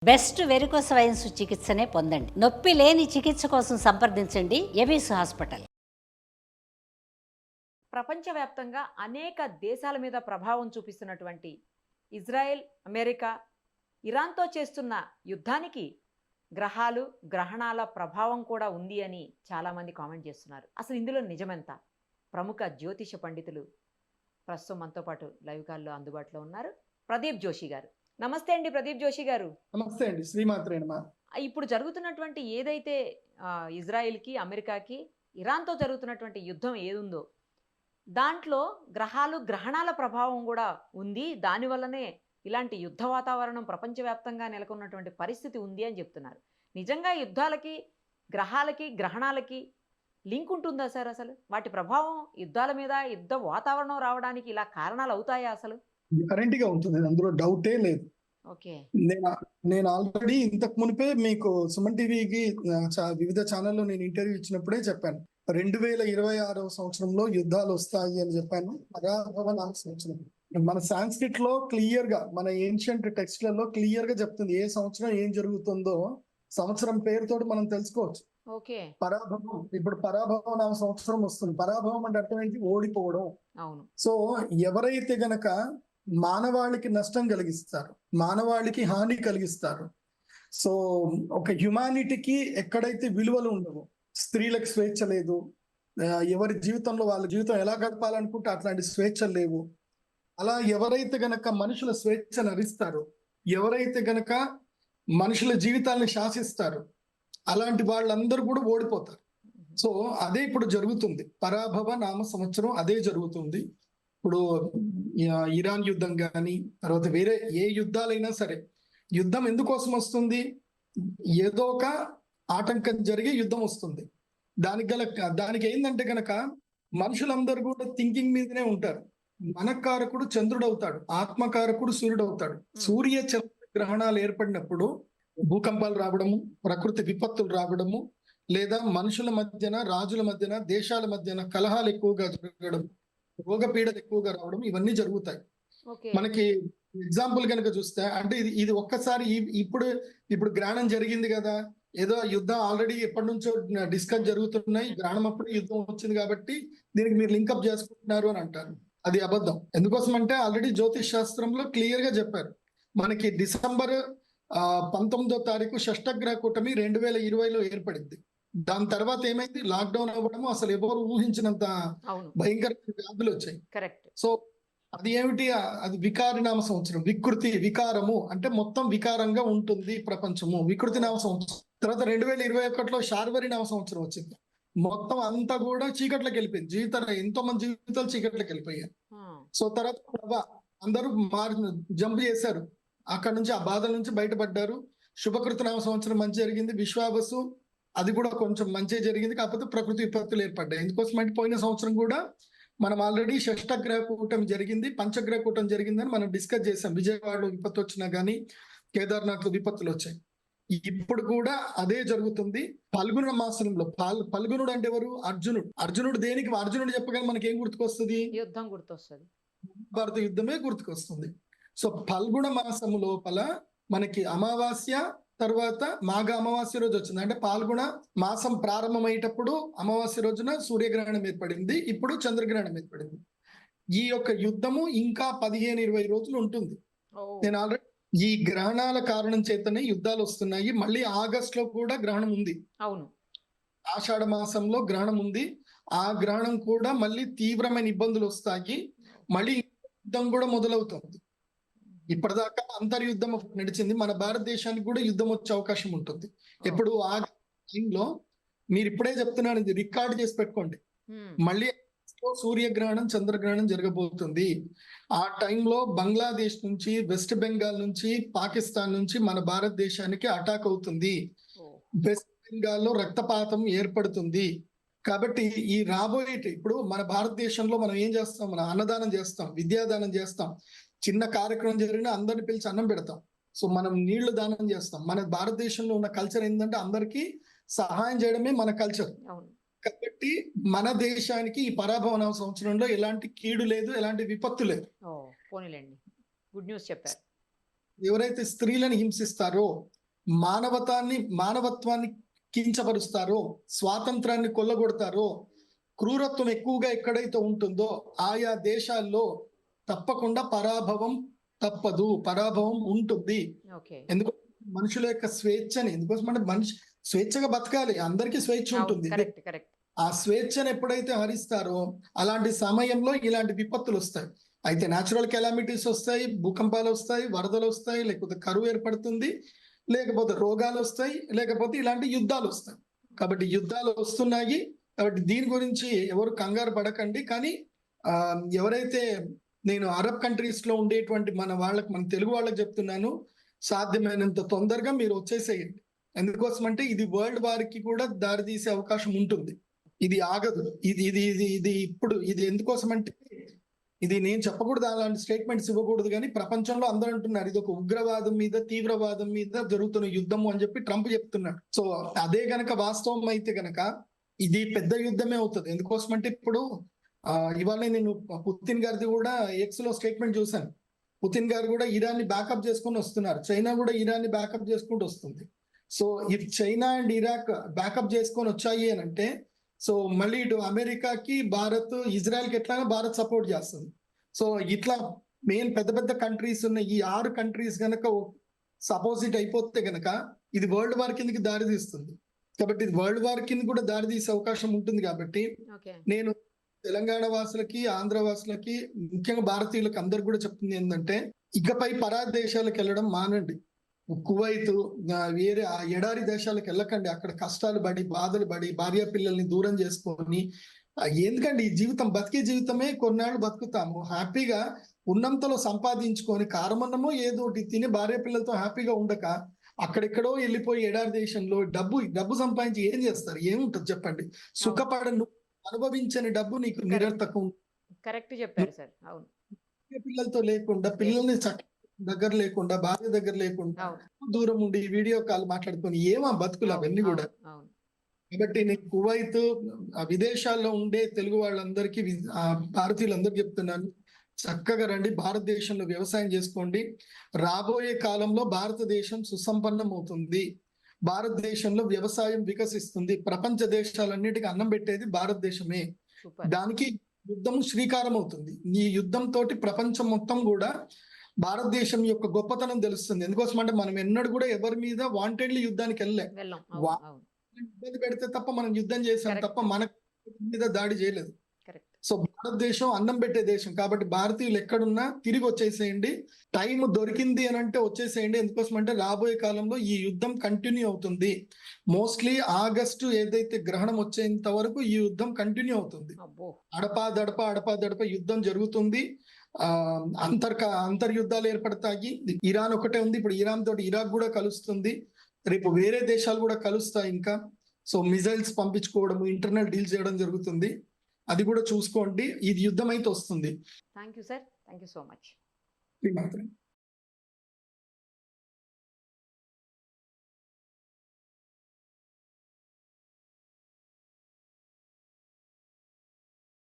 Best varicose wines చికిత్సనే పొందండి. నొప్పి లేని చికిత్స కోసం సంప్రదించండి ఎబిస్ హాస్పిటల్. ప్రపంచవ్యాప్తంగా అనేక దేశాల మీద ప్రభావం చూపిస్తున్నటువంటి ఇజ్రాయెల్, అమెరికా, ఇరాన్తో చేస్తున్న యుద్ధానికి గ్రహాలు, గ్రహణాల ప్రభావం కూడా ఉంది అని చాలామంది కామెంట్ చేస్తున్నారు. అసలు ఇందులో నిజమెంత? ప్రముఖ జ్యోతిష పండితులు ప్రస్తుతం మనతో పాటు లైవ్ కాల్లో అందుబాటులో ఉన్నారు. ప్రదీప్ జోషి గారు. నమస్తే అండి ప్రదీప్ జోషి గారు. నమస్తే అండి, శ్రీమాత్రే నమః. ఇప్పుడు జరుగుతున్నటువంటి ఏదైతే ఇజ్రాయిల్కి, అమెరికాకి, ఇరాన్తో జరుగుతున్నటువంటి యుద్ధం ఏదుందో దాంట్లో గ్రహాలు, గ్రహణాల ప్రభావం కూడా ఉంది. దానివల్లనే ఇలాంటి యుద్ధ వాతావరణం ప్రపంచవ్యాప్తంగా నెలకొన్నటువంటి పరిస్థితి ఉంది అని చెప్తున్నారు. నిజంగా యుద్ధాలకి, గ్రహాలకి, గ్రహణాలకి లింక్ ఉంటుందా సార్? అసలు వాటి ప్రభావం యుద్ధాల మీద, యుద్ధ వాతావరణం రావడానికి ఇలా కారణాలు అవుతాయా అసలు? కరెంట్గా ఉంటుంది, అందులో డౌటే లేదు. ఓకే. నేను ఆల్రెడీ ఇంతకు మునిపే మీకు సుమన్ టీవీకి వివిధ ఛానల్లో నేను ఇంటర్వ్యూ ఇచ్చినప్పుడే చెప్పాను. 2026 సంవత్సరంలో యుద్ధాలు వస్తాయి అని చెప్పాను. పరాభవ నామ సంవత్సరం. మన సాంస్క్రిట్ లో క్లియర్ గా, మన ఏన్షియంట్ టెక్స్ట్లలో క్లియర్ గా చెప్తుంది ఏ సంవత్సరం ఏం జరుగుతుందో. సంవత్సరం పేరుతో మనం తెలుసుకోవచ్చు. ఓకే. పరాభవం, ఇప్పుడు పరాభవ నామ సంవత్సరం వస్తుంది. పరాభవం అంటే అర్థం ఏంటి? ఓడిపోవడం. అవును. సో ఎవరైతే గనక మానవాళికి నష్టం కలిగిస్తారు, మానవాళికి హాని కలిగిస్తారు, సో ఒక హ్యుమానిటీకి ఎక్కడైతే విలువలు ఉండవు, స్త్రీలకు స్వేచ్ఛ లేదు, ఎవరి జీవితంలో వాళ్ళ జీవితం ఎలా గడపాలనుకుంటే అట్లాంటి స్వేచ్ఛలు లేవు, అలా ఎవరైతే గనక మనుషుల స్వేచ్ఛను హరిస్తారో, ఎవరైతే గనక మనుషుల జీవితాలను శాసిస్తారు, అలాంటి వాళ్ళందరూ కూడా ఓడిపోతారు. సో అదే ఇప్పుడు జరుగుతుంది. పరాభవ నామ సంవత్సరం అదే జరుగుతుంది. ఇప్పుడు ఇరాన్ యుద్ధం కానీ, తర్వాత వేరే ఏ యుద్ధాలైనా సరే, యుద్ధం ఎందుకోసం వస్తుంది? ఏదో ఒక ఆటంకం జరిగి యుద్ధం వస్తుంది. దానికి ఏంటంటే గనక మనుషులందరూ కూడా థింకింగ్ మీదనే ఉంటారు. మనకారకుడు చంద్రుడు అవుతాడు, ఆత్మకారకుడు సూర్యుడు అవుతాడు. సూర్య చంద్ర గ్రహణాలు ఏర్పడినప్పుడు భూకంపాలు రావడము, ప్రకృతి విపత్తులు రావడము, లేదా మనుషుల మధ్యన, రాజుల మధ్యన, దేశాల మధ్యన కలహాలు ఎక్కువగా జరగడం, రోగపీడలు ఎక్కువగా రావడం, ఇవన్నీ జరుగుతాయి. మనకి ఎగ్జాంపుల్ కనుక చూస్తే, అంటే ఇది ఒక్కసారి ఇప్పుడు గ్రహణం జరిగింది కదా, ఏదో యుద్ధం ఆల్రెడీ ఎప్పటి నుంచో డిస్కస్ జరుగుతున్నాయి, గ్రహణం అప్పుడు యుద్ధం వచ్చింది కాబట్టి దీనికి మీరు లింకప్ చేసుకుంటున్నారు అని అంటారు. అది అబద్ధం. ఎందుకోసం అంటే ఆల్రెడీ జ్యోతిష్ శాస్త్రంలో క్లియర్ గా చెప్పారు. మనకి డిసెంబర్ 19వ తారీఖు షష్టగ్రహ కూటమి 2020లో ఏర్పడింది. దాని తర్వాత ఏమైంది? లాక్డౌన్ అవ్వడము, అసలు ఎవరు ఊహించినంత భయంకర వ్యాధులు వచ్చాయి. కరెక్ట్. సో అది ఏమిటి? అది వికారి నామ సంవత్సరం. వికృతి, వికారము అంటే మొత్తం వికారంగా ఉంటుంది ప్రపంచము. వికృతి నామ సంవత్సరం. తర్వాత 2021లో శార్వరి నామ సంవత్సరం వచ్చింది. మొత్తం అంతా కూడా చీకట్లోకి వెళ్ళిపోయింది. ఎంతో మంది జీవితాలు చీకట్లోకి వెళ్ళిపోయాయి. సో తర్వాత అందరూ జంప్ చేశారు, అక్కడ నుంచి ఆ బాధల నుంచి బయటపడ్డారు. శుభకృత నామ సంవత్సరం మంచి జరిగింది. విశ్వావసు, అది కూడా కొంచెం మంచి జరిగింది. కాకపోతే ప్రకృతి విపత్తులు ఏర్పడ్డాయి. ఎందుకోసం అంటే పోయిన సంవత్సరం కూడా మనం ఆల్రెడీ షష్టగ్రహ కూటమి జరిగింది, పంచగ్రహ కూటమి జరిగిందని మనం డిస్కస్ చేసాం. విజయవాడలో విపత్తు వచ్చినా కానీ, కేదార్నాథ్ లో విపత్తులు వచ్చాయి. ఇప్పుడు కూడా అదే జరుగుతుంది. ఫల్గుణ మాసంలో, ఫల్గుణుడు అంటే ఎవరు? అర్జునుడు. అర్జునుడు దేనికి? అర్జునుడు చెప్పగానే మనకి ఏం గుర్తుకొస్తుంది? యుద్ధం గుర్తొస్తుంది, భారత యుద్ధమే గుర్తుకొస్తుంది. సో ఫల్గుణ మాసము లోపల మనకి అమావాస్య, తర్వాత మాఘ అమావాస్య రోజు వచ్చింది. అంటే పాల్గొన మాసం ప్రారంభమయ్యేటప్పుడు అమావాస్య రోజున సూర్యగ్రహణం ఏర్పడింది, ఇప్పుడు చంద్రగ్రహణం ఏర్పడింది. ఈ యొక్క యుద్ధము ఇంకా 15-20 రోజులు ఉంటుంది. నేను ఆల్రెడీ ఈ గ్రహణాల కారణం చేతనే యుద్ధాలు వస్తున్నాయి. మళ్ళీ ఆగస్ట్ లో కూడా గ్రహణం ఉంది. అవును, ఆషాఢ మాసంలో గ్రహణం ఉంది. ఆ గ్రహణం కూడా మళ్ళీ తీవ్రమైన ఇబ్బందులు వస్తాయి. మళ్ళీ యుద్ధం కూడా మొదలవుతుంది. ఇప్పటిదాకా అంతర్యుద్ధం నడిచింది. మన భారతదేశానికి కూడా యుద్ధం వచ్చే అవకాశం ఉంటుంది. ఎప్పుడు ఆ టైంలో, మీరు ఇప్పుడే చెప్తున్నాను, ఇది రికార్డ్ చేసి పెట్టుకోండి. మళ్ళీ సూర్యగ్రహణం, చంద్రగ్రహణం జరగబోతుంది. ఆ టైంలో బంగ్లాదేశ్ నుంచి, వెస్ట్ బెంగాల్ నుంచి, పాకిస్తాన్ నుంచి మన భారతదేశానికి అటాక్ అవుతుంది. వెస్ట్ బెంగాల్లో రక్తపాతం ఏర్పడుతుంది. కాబట్టి ఈ రాబోయే, ఇప్పుడు మన భారతదేశంలో మనం ఏం చేస్తాం? మన అన్నదానం చేస్తాం, విద్యాదానం చేస్తాం, చిన్న కార్యక్రమం జరిగినా అందరిని పిలిచి అన్నం పెడతాం. సో మనం నీళ్లు దానం చేస్తాం. మన భారతదేశంలో ఉన్న కల్చర్ ఏంటంటే అందరికీ సహాయం చేయడమే మన కల్చర్. కాబట్టి మన దేశానికి ఈ పరాభవన సంవత్సరంలో ఎలాంటి కీడు లేదు, ఎలాంటి విపత్తు లేదు. పోనీలేండి, గుడ్ న్యూస్ చెప్పారు. ఎవరైతే స్త్రీలను హింసిస్తారో, మానవత్వాన్ని కించపరుస్తారో, స్వాతంత్రాన్ని కొల్లగొడతారో, క్రూరత్వం ఎక్కువగా ఎక్కడైతే ఉంటుందో ఆయా దేశాల్లో తప్పకుండా పరాభవం తప్పదు, పరాభవం ఉంటుంది. ఓకే. ఎందుకు మనుషుల యొక్క స్వేచ్ఛని, ఎందుకోసం అంటే మనిషి స్వేచ్ఛగా బతకాలి, అందరికీ స్వేచ్ఛ ఉంటుంది. Correct correct. ఆ స్వేచ్ఛను ఎప్పుడైతే హరిస్తారో అలాంటి సమయంలో ఇలాంటి విపత్తులు వస్తాయి. అయితే న్యాచురల్ కెలామిటీస్ వస్తాయి, భూకంపాలు వస్తాయి, వరదలు వస్తాయి, లేకపోతే కరువు ఏర్పడుతుంది, లేకపోతే రోగాలు వస్తాయి, లేకపోతే ఇలాంటి యుద్ధాలు వస్తాయి. కాబట్టి యుద్ధాలు వస్తున్నాయి. కాబట్టి దీని గురించి ఎవరు కంగారు పడకండి. కానీ ఎవరైతే నేను అరబ్ కంట్రీస్ లో ఉండేటువంటి మన తెలుగు వాళ్ళకి చెప్తున్నాను, సాధ్యమైనంత తొందరగా మీరు వచ్చేసేయండి. ఎందుకోసం అంటే ఇది వరల్డ్ వార్ కి కూడా దారితీసే అవకాశం ఉంటుంది. ఇది ఆగదు. ఇది ఇప్పుడు ఇది ఎందుకోసం అంటే, ఇది నేను చెప్పకూడదు, అలాంటి స్టేట్మెంట్స్ ఇవ్వకూడదు, కానీ ప్రపంచంలో అందరూ అంటున్నారు ఇది ఒక ఉగ్రవాదం మీద, తీవ్రవాదం మీద జరుగుతున్న యుద్ధము అని చెప్పి ట్రంప్ చెప్తున్నాడు. సో అదే గనక వాస్తవం అయితే గనక ఇది పెద్ద యుద్ధమే అవుతుంది. ఎందుకోసం అంటే ఇప్పుడు ఇవాళ నేను పుతిన్ గారిది కూడా ఎక్స్ లో స్టేట్మెంట్ చూశాను. పుతిన్ గారు కూడా ఇరాన్ని బ్యాకప్ చేసుకొని వస్తున్నారు, చైనా కూడా ఇరాన్ని బ్యాకప్ చేసుకుంటూ వస్తుంది. So if China and Iraq backup చేసుకొని వచ్చాయి అని అంటే, సో మళ్ళీ ఇటు అమెరికాకి, భారత్, ఇజ్రాయెల్కి ఎట్లాగా భారత్ సపోర్ట్ చేస్తుంది. సో ఇట్లా మెయిన్ పెద్ద పెద్ద కంట్రీస్ ఉన్న ఈ 6 కంట్రీస్ గనక సపోజిట్ అయిపోతే గనక ఇది వరల్డ్ వార్ కిందకి దారి తీస్తుంది. కాబట్టి ఇది వరల్డ్ వార్ కింద కూడా దారి తీసే అవకాశం ఉంటుంది. కాబట్టి నేను తెలంగాణ వాసులకి, ఆంధ్ర వాసులకి, ముఖ్యంగా భారతీయులకు అందరు కూడా చెప్తుంది ఏంటంటే, ఇకపై పరాయ దేశాలకు వెళ్ళడం మానండి. కువైత్, వేరే ఆ ఎడారి దేశాలకు వెళ్ళకండి. అక్కడ కష్టాలు పడి, బాధలు పడి, భార్య పిల్లల్ని దూరం చేసుకొని, ఎందుకండి ఈ జీవితం, బతికే జీవితమే కొన్నాళ్ళు బతుకుతాము. హ్యాపీగా ఉన్నంతలో సంపాదించుకొని కారమన్నమో ఏదో ఒకటి తిని భార్య పిల్లలతో హ్యాపీగా ఉండక అక్కడెక్కడో వెళ్ళిపోయి ఎడారి దేశంలో డబ్బు సంపాదించి ఏం చేస్తారు? ఏముంటది చెప్పండి? సుఖపడను అనుభవించని డబ్బు నీకు నిరర్థకం. కరెక్ట్ చెప్పారు సార్. అవును. పిల్లలతో లేకుండా, పిల్లల్ని దగ్గర లేకుండా, భార్య దగ్గర లేకుండా, దూరం ఉండి వీడియో కాల్ మాట్లాడుకొని ఏమా బతుకులు అవన్నీ కూడా. కాబట్టి నేను కువైత్, విదేశాల్లో ఉండే తెలుగు వాళ్ళందరికీ, భారతీయులందరికీ చెప్తున్నాను, చక్కగా రండి, భారతదేశంలో వ్యవసాయం చేసుకోండి. రాబోయే కాలంలో భారతదేశం సుసంపన్నం అవుతుంది, భారతదేశంలో వ్యవసాయం వికసిస్తుంది. ప్రపంచ దేశాలన్నిటికీ అన్నం పెట్టేది భారతదేశమే. దానికి యుద్ధం శ్రీకారం అవుతుంది. ఈ యుద్ధం తోటి ప్రపంచం మొత్తం కూడా భారతదేశం యొక్క గొప్పతనం తెలుస్తుంది. ఎందుకోసం అంటే మనం ఎన్నడూ కూడా ఎవరి మీద వాంటెడ్లీ యుద్ధానికి వెళ్ళలేం. ఇబ్బంది పెడితే తప్ప మనం యుద్ధం చేసాం తప్ప మన మీద దాడి చేయలేదు. సో భారతదేశం అన్నం పెట్టే దేశం. కాబట్టి భారతీయులు ఎక్కడున్నా తిరిగి వచ్చేసేయండి. టైం దొరికింది అని అంటే వచ్చేసేయండి. ఎందుకోసం అంటే రాబోయే కాలంలో ఈ యుద్ధం కంటిన్యూ అవుతుంది. మోస్ట్లీ ఆగస్టు ఏదైతే గ్రహణం వచ్చేంత వరకు ఈ యుద్ధం కంటిన్యూ అవుతుంది. అడపా దడప యుద్ధం జరుగుతుంది. అంతర్యుద్ధాలు ఏర్పడతాయి. ఇరాన్ ఒకటే ఉంది, ఇప్పుడు ఇరాన్ తోటి ఇరాక్ కూడా కలుస్తుంది. రేపు వేరే దేశాలు కూడా కలుస్తాయి ఇంకా. సో మిజైల్స్ పంపించుకోవడం, ఇంటర్నల్ డీల్ చేయడం జరుగుతుంది. అది కూడా చూసుకోండి. ఇది యుద్ధం అయితే వస్తుంది. Thank you sir. Thank you so much.